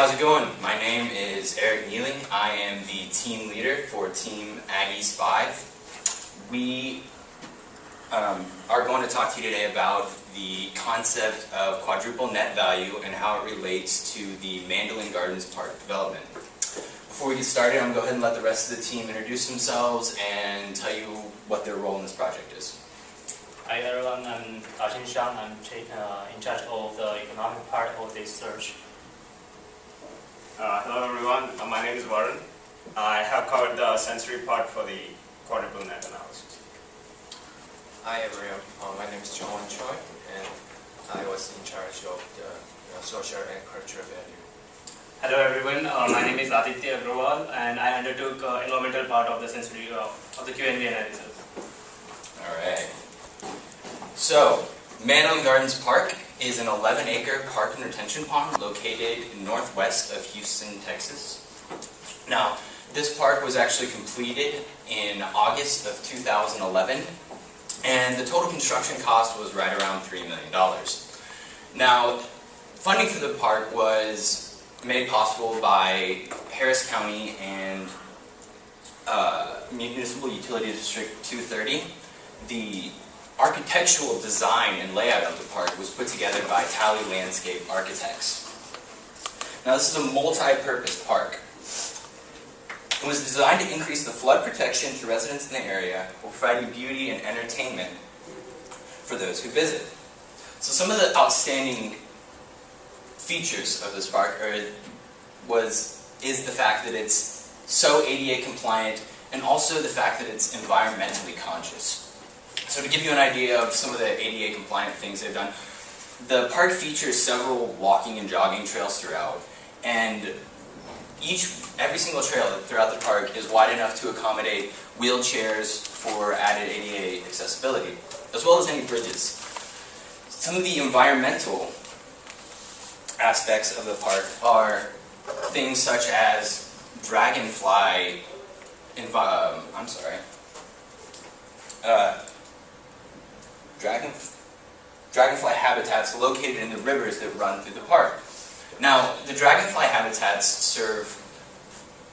how's it going? My name is Eric Nealing. I am the team leader for Team AGGIE 5. We are going to talk to you today about the concept of quadruple net value and how it relates to the Mandolin Gardens Park development. Before we get started, I'm going to go ahead and let the rest of the team introduce themselves and tell you what their role in this project is. Hi everyone, I'm Dajin Shang. I'm in charge of the economic part of this search. Hello everyone, my name is Warren. I have covered the sensory part for the quadruple net analysis. Hi everyone, my name is John Choi, and I was in charge of the social and cultural value. Hello everyone, my name is Aditya Agrawal, and I undertook environmental part of the sensory of the Q&A analysis. Alright. So, Mandolin Gardens Park is an 11-acre park and retention pond located northwest of Houston, Texas. Now, this park was actually completed in August of 2011, and the total construction cost was right around $3 million. Now, funding for the park was made possible by Harris County and Municipal Utility District 230. The architectural design and layout of the park was put together by Tally Landscape Architects. Now, this is a multi-purpose park. It was designed to increase the flood protection to residents in the area while providing beauty and entertainment for those who visit. So some of the outstanding features of this park is the fact that it's so ADA compliant, and also the fact that it's environmentally conscious. So to give you an idea of some of the ADA compliant things they've done, the park features several walking and jogging trails throughout, and every single trail throughout the park is wide enough to accommodate wheelchairs for added ADA accessibility, as well as any bridges. Some of the environmental aspects of the park are things such as dragonfly habitats located in the rivers that run through the park. Now, the dragonfly habitats serve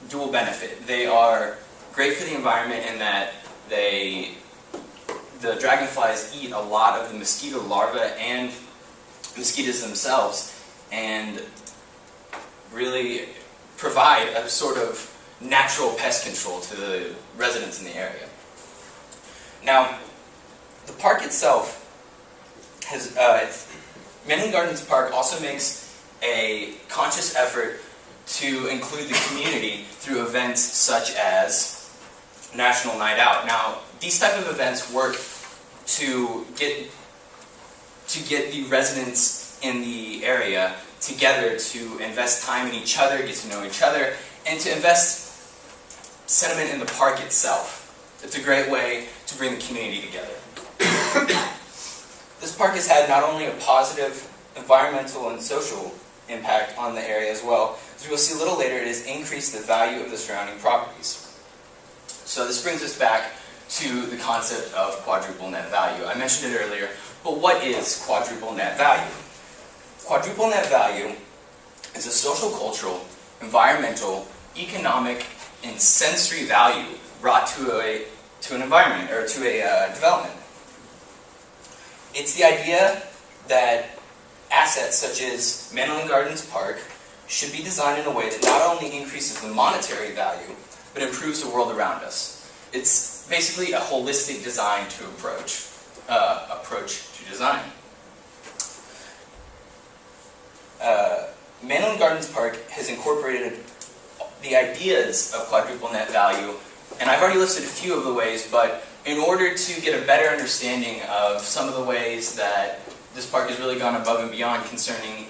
dual benefit. They are great for the environment in that the dragonflies eat a lot of the mosquito larvae and mosquitoes themselves, and really provide a sort of natural pest control to the residents in the area. Now, the park itself has, Mandolin Gardens Park also makes a conscious effort to include the community through events such as National Night Out. Now, these type of events work to get the residents in the area together to invest time in each other, get to know each other, and to invest sentiment in the park itself. It's a great way to bring the community together. This park has had not only a positive environmental and social impact on the area as well, as we'll see a little later, it has increased the value of the surrounding properties. So this brings us back to the concept of quadruple net value. I mentioned it earlier, but what is quadruple net value? Quadruple net value is a social, cultural, environmental, economic, and sensory value brought to an environment, or to a development. It's the idea that assets such as Mandolin Gardens Park should be designed in a way that not only increases the monetary value, but improves the world around us. It's basically a holistic design to approach to design. Mandolin Gardens Park has incorporated the ideas of quadruple net value, and I've already listed a few of the ways, but in order to get a better understanding of some of the ways that this park has really gone above and beyond concerning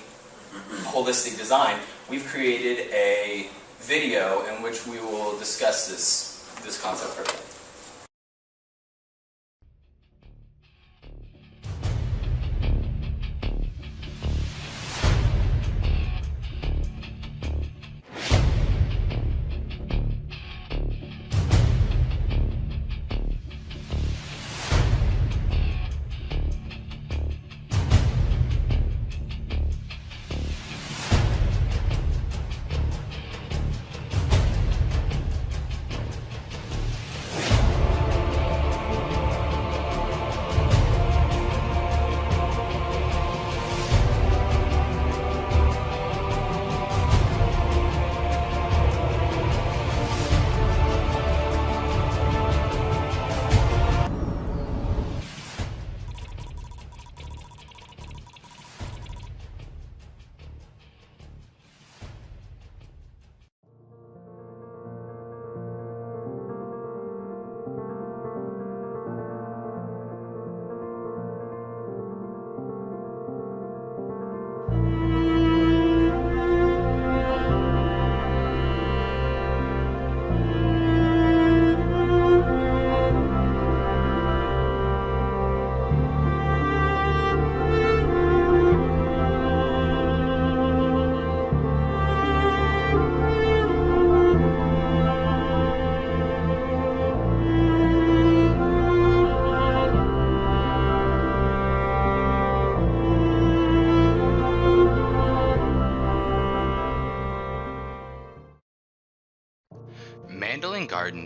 holistic design, we've created a video in which we will discuss this concept further.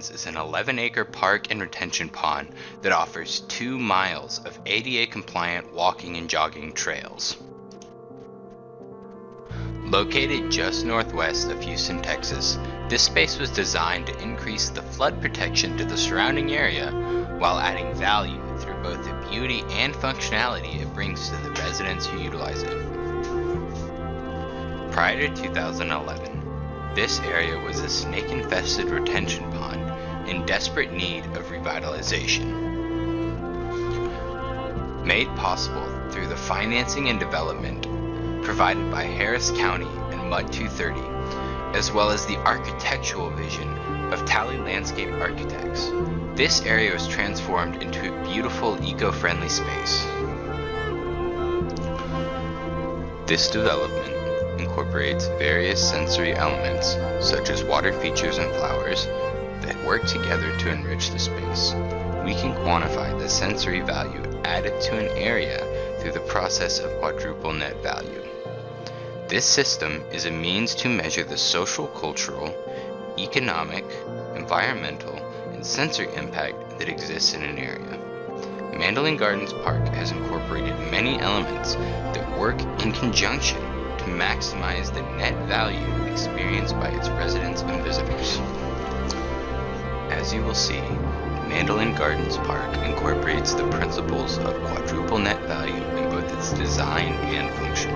Gardens is an 11-acre park and retention pond that offers 2 miles of ADA-compliant walking and jogging trails. Located just northwest of Houston, Texas, this space was designed to increase the flood protection to the surrounding area while adding value through both the beauty and functionality it brings to the residents who utilize it. Prior to 2011, this area was a snake-infested retention pond in desperate need of revitalization. Made possible through the financing and development provided by Harris County and Mud 230, as well as the architectural vision of Tally Landscape Architects, this area was transformed into a beautiful eco-friendly space. This development incorporates various sensory elements, such as water features and flowers, that work together to enrich the space. We can quantify the sensory value added to an area through the process of quadruple net value. This system is a means to measure the social, cultural, economic, environmental, and sensory impact that exists in an area. Mandolin Gardens Park has incorporated many elements that work in conjunction to maximize the net value experienced by its residents and visitors. As you will see, Mandolin Gardens Park incorporates the principles of quadruple net value in both its design and function.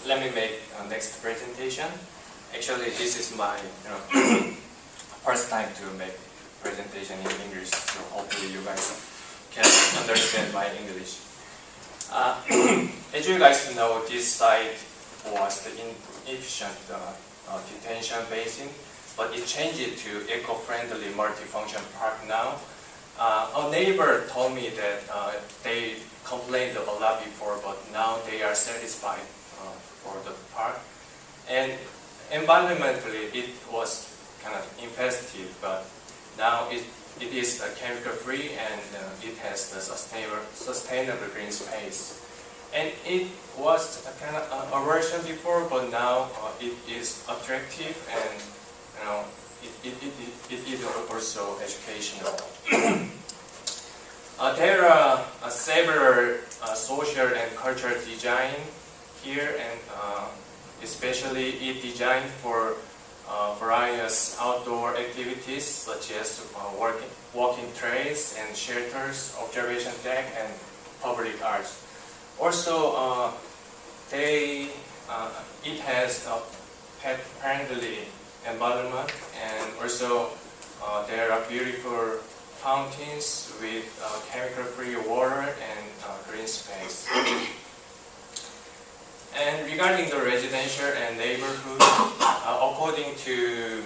let me make next presentation. Actually, this is my first time to make presentation in English, so hopefully you guys can understand my English. As you guys know, this site was the inefficient detention basin, but it changed to eco-friendly multifunction park now. A neighbor told me that they complained a lot before, but now they are satisfied for the park. And environmentally, it was kind of infested, but now it is chemical-free and it has the sustainable green space. And it was a kind of aversion before, but now it is attractive and it is also educational. There are several social and cultural design here, and especially it designed for various outdoor activities such as walking trails and shelters, observation deck, and public arts. Also, it has a pet-friendly environment, and also there are beautiful fountains with chemical-free water and green space. And regarding the residential and neighborhood, according to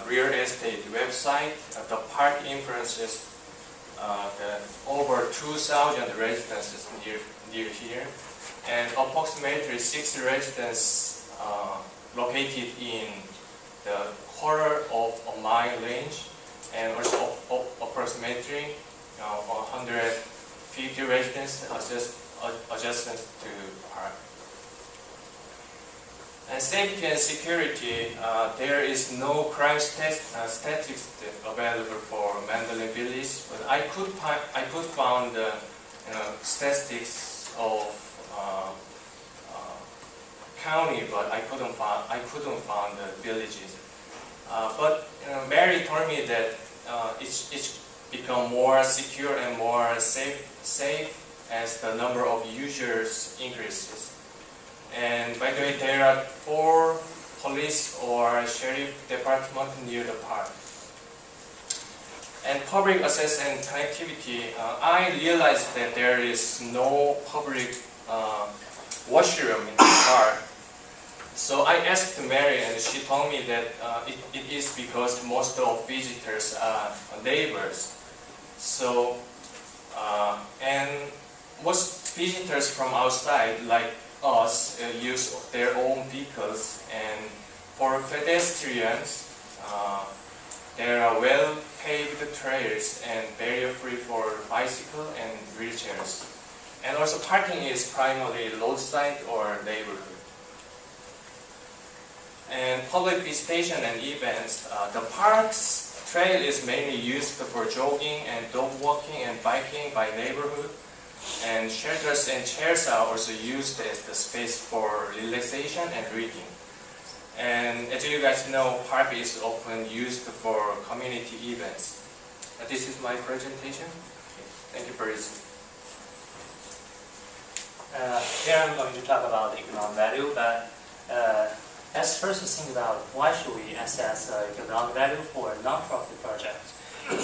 real estate website, the park influences the over 2,000 residences near here, and approximately 6 residences located in the quarter of a mile range, and also approximately 150 residents adjacent to the park. And safety and security, there is no crime statistics available for Mandalay Village, but I could find statistics of county, but I couldn't find the villages. But Mary told me that it's become more secure and more safe as the number of users increases. And by the way, there are 4 police or sheriff departments near the park. And public access and connectivity, I realized that there is no public washroom in the park. So I asked Mary, and she told me that it is because most of visitors are neighbors. So, and most visitors from outside, like us, use their own vehicles, and for pedestrians, there are well-paved trails and barrier-free for bicycle and wheelchairs. And also parking is primarily roadside or neighborhood. And public visitation and events, the park's trail is mainly used for jogging and dog walking and biking by neighborhood. And shelters and chairs are also used as the space for relaxation and reading. And as you guys know, park is often used for community events. This is my presentation. Thank you for listening. Here I'm going to talk about economic value, but let's first think about why should we assess economic value for a non-profit project.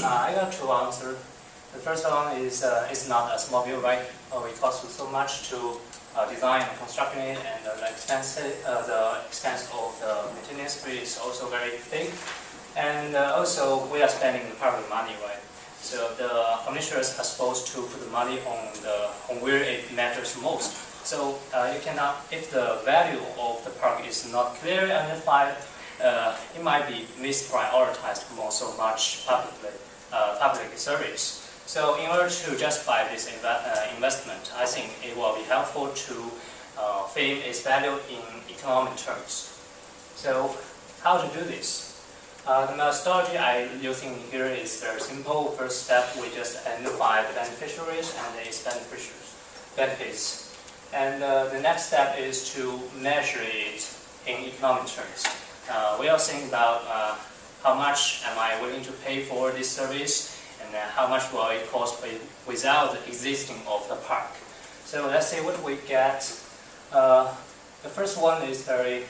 I got 2 answers. The first one is it's not a small bill, right? It costs so much to design and construct it, and the expense of the maintenance fee is also very big. And also we are spending the public money, right? So the commissioners are supposed to put the money on where it matters most. So you cannot, if the value of the park is not clearly identified, it might be misprioritized for so much public service. So in order to justify this investment, I think it will be helpful to frame its value in economic terms. So how to do this? The methodology I'm using here is very simple. First step, we just identify the beneficiaries and its benefits. And the next step is to measure it in economic terms. We are thinking about how much am I willing to pay for this service, and how much will it cost without the existing of the park. So let's say what we get. The first one is very,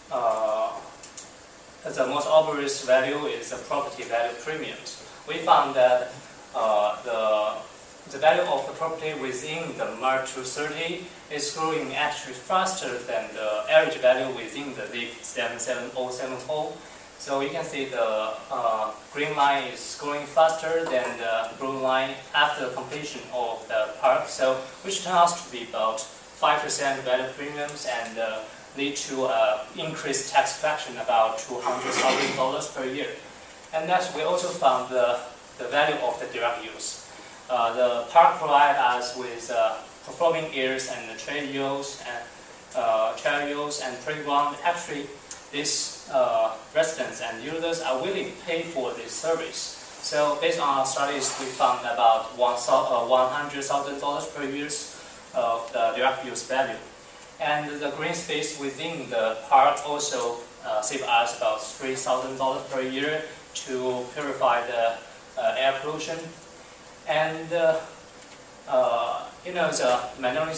the most obvious value is the property value premiums. We found that the value of the property within the March 2030 is growing actually faster than the average value within the LEAG 77074. So you can see the green line is growing faster than the blue line after completion of the park, so which turns out to be about 5% value premiums and lead to increased tax fraction about $200,000 per year. And thus we also found the value of the direct use. The park provides us with performing areas and trails and playground. Actually, these residents and users are willing to pay for this service. So based on our studies, we found about $100,000 per year of the direct use value. And the green space within the park also save us about $3,000 per year to purify the air pollution. And the Magnolia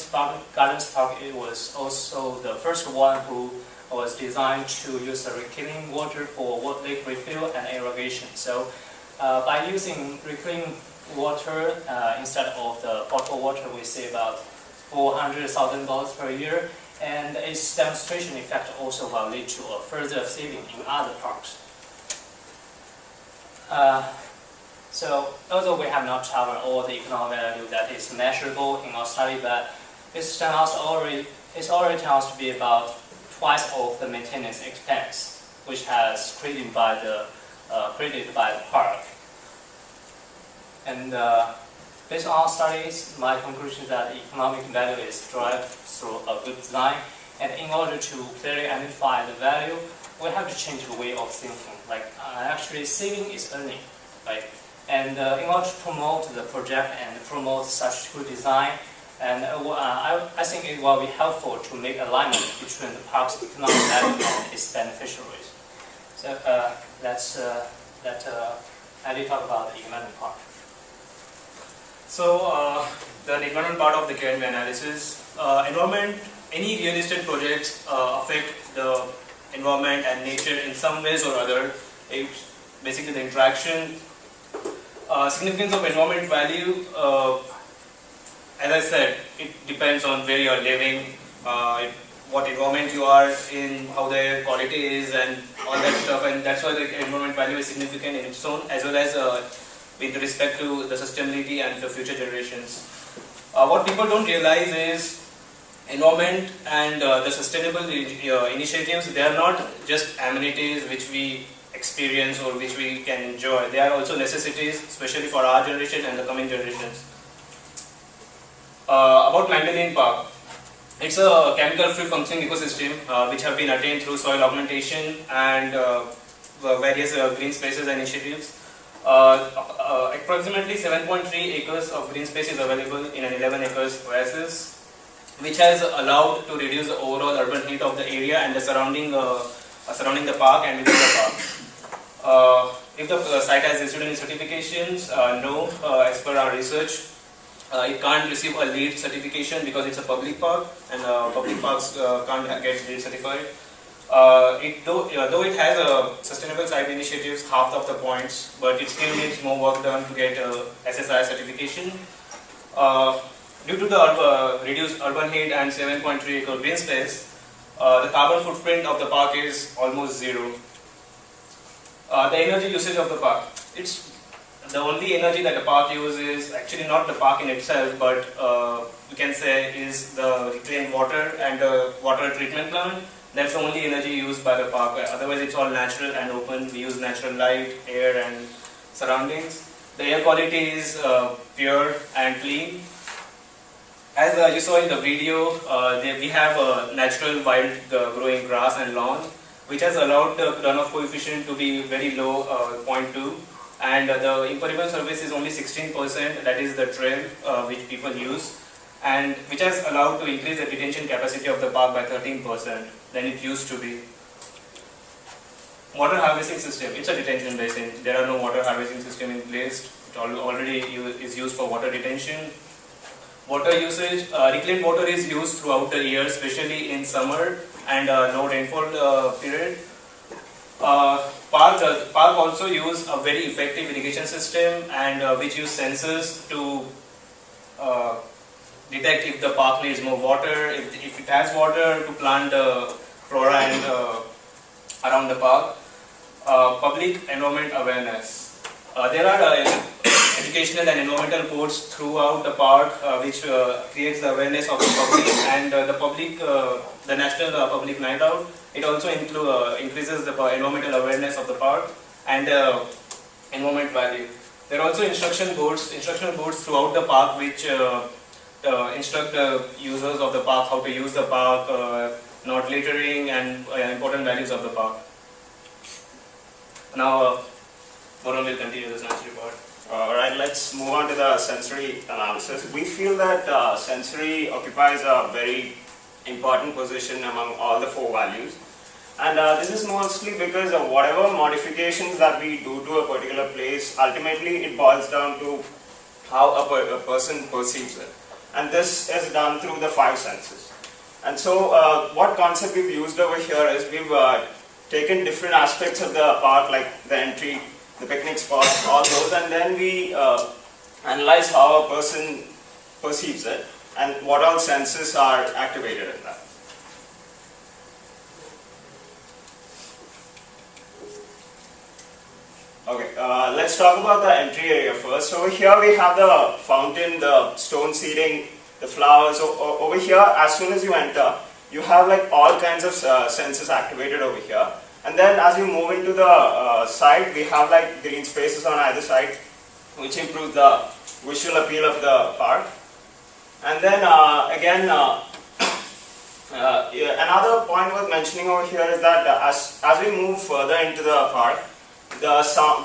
Gardens Park, it was also the first one who was designed to use the reclaimed water for lake refill and irrigation. So by using reclaimed water instead of the potable water, we save about $400,000 per year, and its demonstration effect also will lead to a further saving in other parks. So although we have not covered all the economic value that is measurable in our study, but it's already turned out to be about twice of the maintenance expense, which has created by the park. And based on our studies, my conclusion is that economic value is derived through a good design. And in order to clearly identify the value, we have to change the way of thinking. Like actually, saving is earning, right? And in order to promote the project and promote such good design, and I think it will be helpful to make alignment between the park's economic value and its beneficiaries. So let's let Eddie talk about the environment part. So the environment part of the Q&A analysis, any real estate projects affect the environment and nature in some ways or other. It's basically the interaction. Significance of environment value, as I said, it depends on where you are living, what environment you are in, how the air quality is, and all that stuff. And that's why the environment value is significant in its own, as well as with respect to the sustainability and the future generations. What people don't realize is environment and the sustainable initiatives, they are not just amenities which we experience or which we can enjoy. They are also necessities, especially for our generation and the coming generations. About Magdalene Park, it's a chemical-free functioning ecosystem which have been attained through soil augmentation and various green spaces initiatives. Approximately 7.3 acres of green space is available in an 11 acres oasis, which has allowed to reduce the overall urban heat of the area and the surrounding the park and within the park. If the site has received any certifications, no, as per our research, it can't receive a LEED certification because it's a public park, and public parks can't get LEED certified. Though it has a sustainable site initiatives, half of the points, but it still needs more work done to get SSI certification. Due to the reduced urban heat and 7.3 acre green space, the carbon footprint of the park is almost zero. The energy usage of the park. It's the only energy that the park uses, actually not the park in itself, but we can say is the reclaimed water and the water treatment plant. That's the only energy used by the park. Otherwise it's all natural and open. We use natural light, air and surroundings. The air quality is pure and clean. As you saw in the video, we have a natural wild growing grass and lawn, which has allowed the runoff coefficient to be very low, 0.2, and the impermeable surface is only 16%, that is the trail which people use, and which has allowed to increase the detention capacity of the park by 13% than it used to be. Water harvesting system, it's a detention basin. There are no water harvesting system in place. It already is used for water detention. Water usage, reclaimed water is used throughout the year, especially in summer and no rainfall period. Park also use a very effective irrigation system and which use sensors to detect if the park needs more water, if it has water, to plant flora and around the park. Public environment awareness. There are educational and environmental boards throughout the park which creates the awareness of the public, and the National Public Night Out. It also increases the environmental awareness of the park and environment value. There are also instructional boards throughout the park which instruct the users of the park how to use the park, not littering, and important values of the park. Now, Varun will continue the sensory part. Alright, let's move on to the sensory analysis. We feel that sensory occupies a very important position among all the 4 values. And this is mostly because of whatever modifications that we do to a particular place, ultimately it boils down to how a person perceives it. And this is done through the 5 senses. And so what concept we've used over here is we've taken different aspects of the park, like the entry, the picnic spot, all those, and then we analyze how a person perceives it and what all senses are activated in that. Okay, let's talk about the entry area first. Over here we have the fountain, the stone seating, the flowers. Over here, as soon as you enter, you have like all kinds of senses activated over here. And then as you move into the side, we have like green spaces on either side, which improve the visual appeal of the park. And then again, another point worth mentioning over here is that as we move further into the park,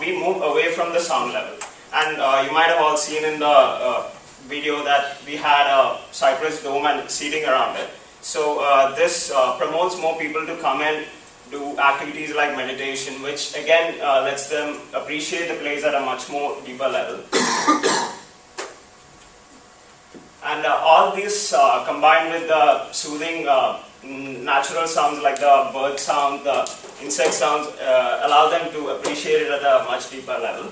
we move away from the sound level. And you might have all seen in the video that we had a cypress dome and seating around it. So this promotes more people to come in, do activities like meditation, which again lets them appreciate the place at a much more deeper level. And all these combined with the soothing natural sounds like the bird sound, the insect sounds, allow them to appreciate it at a much deeper level.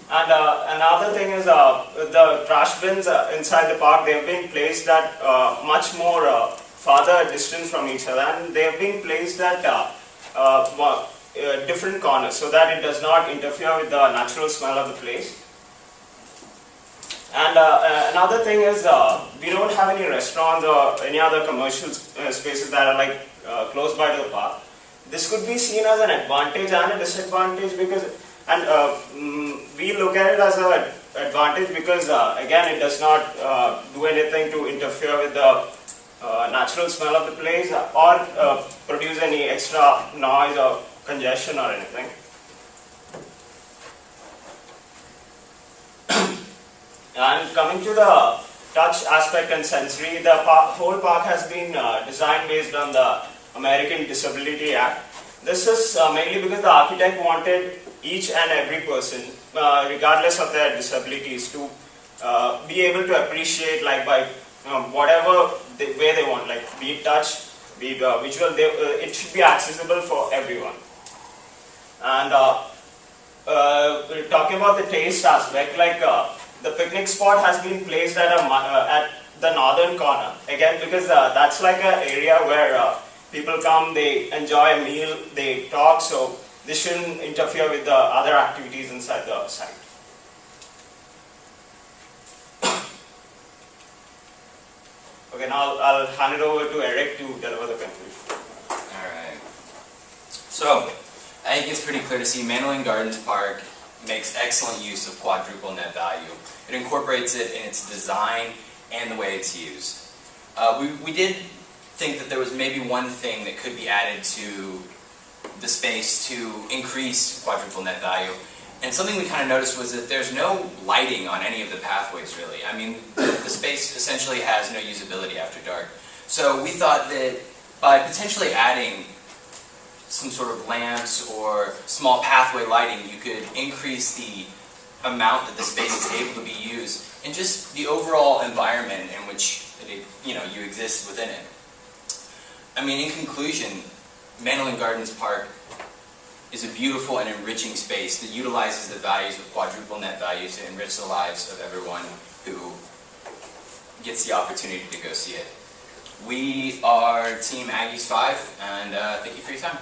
And another thing is the trash bins inside the park, they have been placed at much more farther distance from each other, and they have been placed at different corners so that it does not interfere with the natural smell of the place. And another thing is we don't have any restaurants or any other commercial spaces that are like close by to the park. This could be seen as an advantage and a disadvantage because, we look at it as an advantage because again it does not do anything to interfere with the natural smell of the place or produce any extra noise or congestion or anything. And coming to the touch aspect and sensory, the whole park has been designed based on the American Disability Act. This is mainly because the architect wanted each and every person, regardless of their disabilities, to be able to appreciate, like by whatever way they want, like be it touch, be it visual, it should be accessible for everyone. And talking about the taste aspect, like the picnic spot has been placed at the northern corner, again because that's like an area where people come, they enjoy a meal, they talk, so this shouldn't interfere with the other activities inside the site. Okay, now I'll hand it over to Eric to deliver the conclusion. Alright. So, I think it's pretty clear to see Mandolin Gardens Park makes excellent use of quadruple net value. It incorporates it in its design and the way it's used. We did think that there was maybe one thing that could be added to the space to increase quadruple net value. And something we kind of noticed was that there's no lighting on any of the pathways, really. I mean, the space essentially has no usability after dark. So we thought that by potentially adding some sort of lamps or small pathway lighting, you could increase the amount that the space is able to be used, and just the overall environment in which you exist within it. I mean, in conclusion, Mandolin Gardens Park is a beautiful and enriching space that utilizes the values of quadruple net values to enrich the lives of everyone who gets the opportunity to go see it. We are Team Aggies 5, and thank you for your time.